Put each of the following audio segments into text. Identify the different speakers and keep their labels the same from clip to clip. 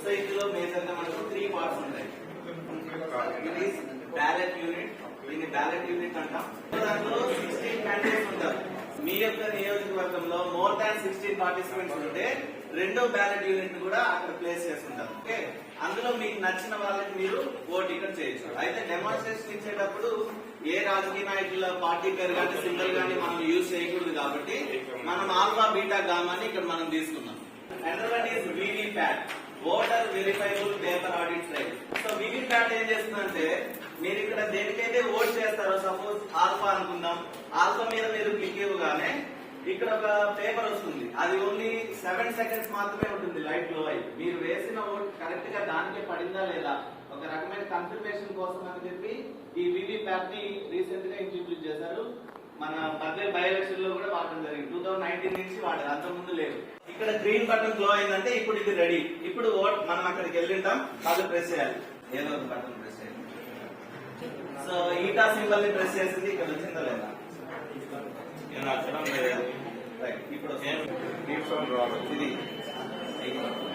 Speaker 1: So ఇందులో major గా మనకు 3 పార్ట్స్ ఉంటాయి. ఇది బ్యాలెట్ యూనిట్, దీన్ని బ్యాలెట్ యూనిట్ అంటాం. దాంట్లో 16 క్యాండిడేట్స్ ఉంటారు. మీ యొక్క నియోజకవర్గంలో మోర్ దాన్ 16 పార్టిసిపెంట్స్ ఉంటే రెండో బ్యాలెట్ యూనిట్ కూడా అక్కడ ప్లేస్ చేస్తుంటారు. ఓకే, అందులో మీకు నచ్చిన వాళ్ళకి మీరు ఓట్ ఇక్కడ చేయొచ్చు. అయితే డెమాన్స్ట్రేషన్ ఇచ్చేటప్పుడు ఏ రాజకీయ నాయకుల పార్టీ పేరు కానీ సింబల్ కానీ మనం యూజ్ చేయకూడదు కాబట్టి మనం ఆల్ఫా బీటా గామాని ఇక్కడ మనం తీసుకున్నాం. Under one is VVPAT, voter verifiable paper audit trial. So VVPAT ఏం చేస్తుందంటే మీరు ఇక్కడ దేనికైతే ఓట్ చేస్తారో, సపోజ్ ఆల్ఫా అనుకుందాం, ఆల్ఫా మీద మీరు క్లిక్ ఇవ్వగానే ఇక్కడ ఒక పేపర్ వస్తుంది. అది ఓన్లీ 7 సెకండ్స్ మాత్రమే ఉంటుంది లైట్ లో అయి. మీరు వేసిన ఓట్ కరెక్ట్ గా దానికే పడిందా లేదా ఒక రకమైన కన్ఫర్మేషన్ కోసం అని చెప్పి ఈ వీవీప్యాట్ ని రీసెంట్ గా ఇంట్రడ్యూస్ చేశారు. మన బర్త్డే బై ఎలక్షన్ లో కూడా వాడటం జరిగింది. 2019 నుంచి వాడారు, అంత ముందు లేదు. ఇక్కడ గ్రీన్ బటన్ గ్లో అయిందంటే ఇప్పుడు ఇది రెడీ. ఇప్పుడు ఓట్ మనం అక్కడికి వెళ్ళింటాం, అది ప్రెస్ చేయాలి. ఏదో ఒక బటన్ ప్రెస్ చేయాలి. సో ఈటా సింబల్ ని ప్రెస్ చేసింది, ఇక్కడ వచ్చిందా లేదా? ఇప్పుడు ఇది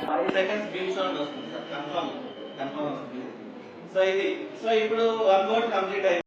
Speaker 1: 5 సెకండ్స్ బీప్ సౌండ్ వస్తుంది సార్, కన్ఫర్మ్ వస్తుంది. సో ఇది, సో ఇప్పుడు 1 ఓట్ కంప్లీట్ అయింది.